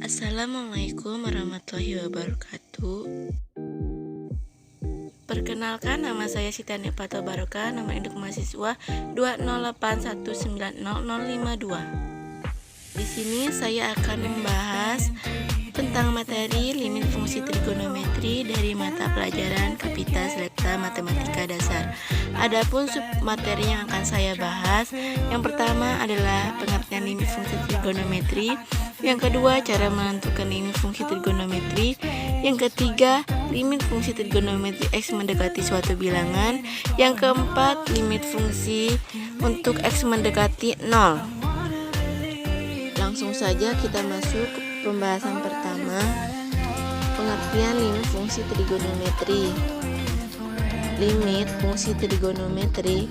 Assalamualaikum warahmatullahi wabarakatuh. Perkenalkan, nama saya Sitani Pato Baroka, nomor induk mahasiswa 208190052. Di sini saya akan membahas tentang materi limit fungsi trigonometri dari mata pelajaran Kapita Selecta Matematika Dasar. Adapun sub materi yang akan saya bahas, yang pertama adalah pengertian limit fungsi trigonometri, yang kedua cara menentukan limit fungsi trigonometri, yang ketiga limit fungsi trigonometri X mendekati suatu bilangan, yang keempat limit fungsi untuk X mendekati 0. Langsung saja kita masuk ke pembahasan pertama, pengertian limit fungsi trigonometri. Limit fungsi trigonometri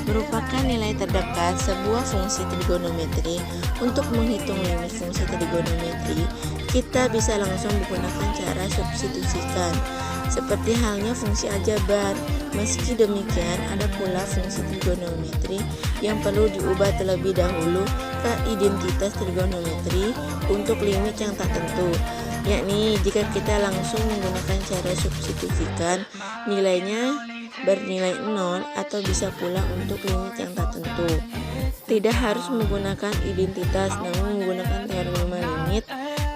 merupakan nilai terdekat sebuah fungsi trigonometri. Untuk menghitung limit fungsi trigonometri, kita bisa langsung menggunakan cara substitusikan, seperti halnya fungsi aljabar. Meski demikian, ada pula fungsi trigonometri yang perlu diubah terlebih dahulu ke identitas trigonometri untuk limit yang tak tentu, yakni jika kita langsung menggunakan cara substitusikan, nilainya bernilai 0 atau bisa pula untuk limit yang tak tentu. Tidak harus menggunakan identitas, namun menggunakan teorema limit.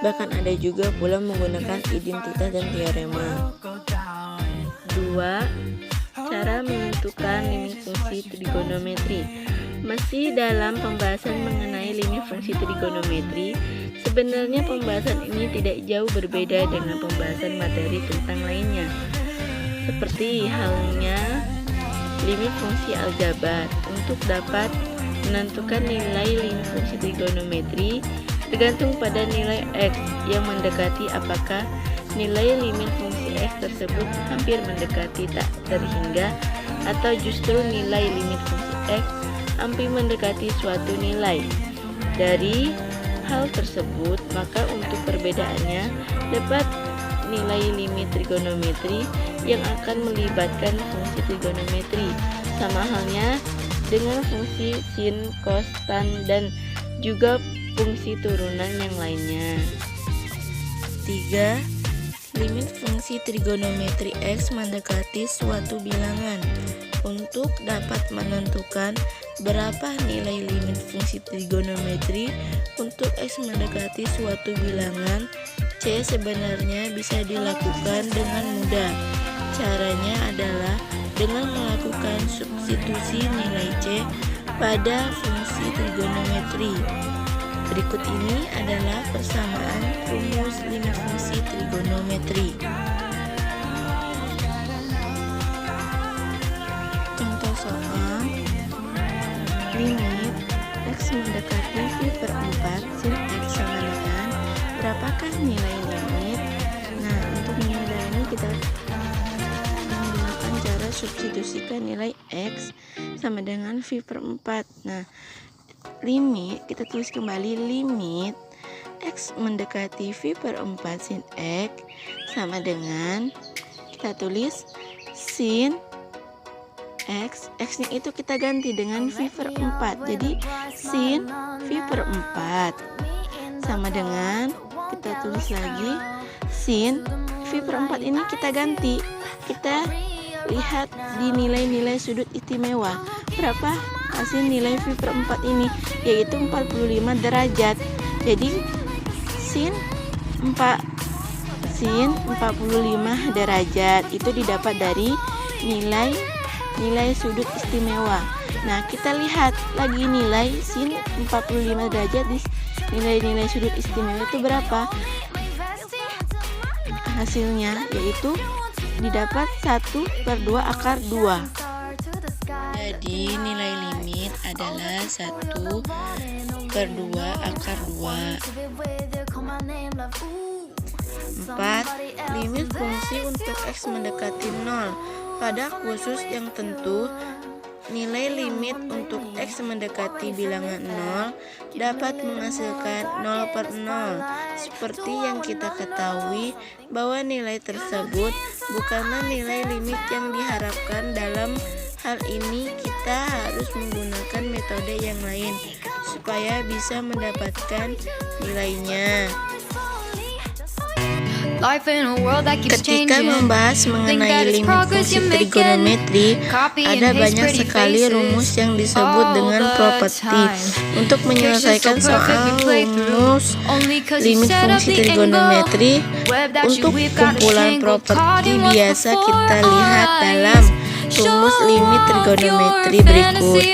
Bahkan ada juga pula menggunakan identitas dan teorema. 2. Cara menentukan limit fungsi trigonometri. Masih dalam pembahasan mengenai limit fungsi trigonometri, sebenarnya pembahasan ini tidak jauh berbeda dengan pembahasan materi tentang lainnya. Seperti halnya limit fungsi aljabar. Untuk dapat menentukan nilai limit fungsi trigonometri tergantung pada nilai X yang mendekati apakah nilai limit fungsi X tersebut hampir mendekati tak terhingga atau justru nilai limit fungsi X hampir mendekati suatu nilai. Dari hal tersebut, maka untuk perbedaannya dapat nilai limit trigonometri yang akan melibatkan fungsi trigonometri, sama halnya dengan fungsi sin, cos, tan, dan juga fungsi turunan yang lainnya. 3. Limit fungsi trigonometri X mendekati suatu bilangan. Untuk dapat menentukan berapa nilai limit fungsi trigonometri untuk X mendekati suatu bilangan C sebenarnya bisa dilakukan dengan mudah. Caranya adalah dengan melakukan substitusi nilai C pada fungsi trigonometri. Berikut ini adalah persamaan rumus limit fungsi trigonometri. Contoh soal, limit X mendekati pi per 4 sin X sama dengan berapakah nilai limit? Nah, untuk nilai ini kita menggunakan cara substitusikan nilai X sama dengan pi per 4. Nah, limit, kita tulis kembali limit X mendekati pi per 4 sin X sama dengan, kita tulis sin X, X-nya itu kita ganti dengan pi per 4. Jadi sin pi per 4 sama dengan, kita tulis lagi sin pi per 4 ini kita ganti. Kita lihat di nilai-nilai sudut istimewa. Berapa hasil nilai pi per 4 ini? Yaitu 45 derajat. Jadi sin 45 derajat itu didapat dari nilai sudut istimewa. Nah, kita lihat lagi nilai sin 45 derajat di nilai sudut istimewa itu berapa? Hasilnya yaitu didapat 1/2 akar 2. Jadi nilai limit adalah 1/2 akar 2. 4. Limit fungsi untuk X mendekati 0. Pada khusus yang tentu, nilai limit untuk X mendekati bilangan 0 dapat menghasilkan 0/0. Seperti yang kita ketahui bahwa nilai tersebut bukanlah nilai limit yang diharapkan. Dalam hal ini kita harus menggunakan metode yang lain supaya bisa mendapatkan nilainya. Ketika membahas mengenai limit fungsi trigonometri, ada banyak sekali rumus yang disebut dengan properti. Untuk menyelesaikan soal rumus limit fungsi trigonometri, untuk kumpulan properti biasa kita lihat dalam rumus limit trigonometri berikut.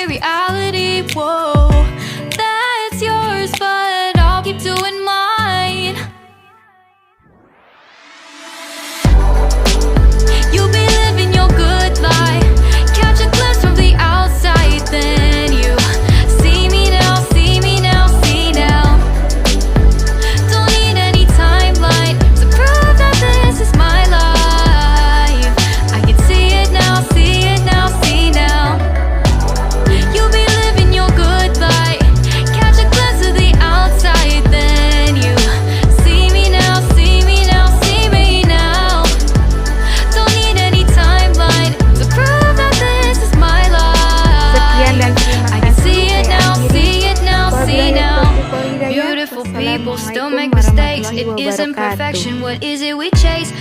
People still make mistakes. It isn't perfection. What is it we chase?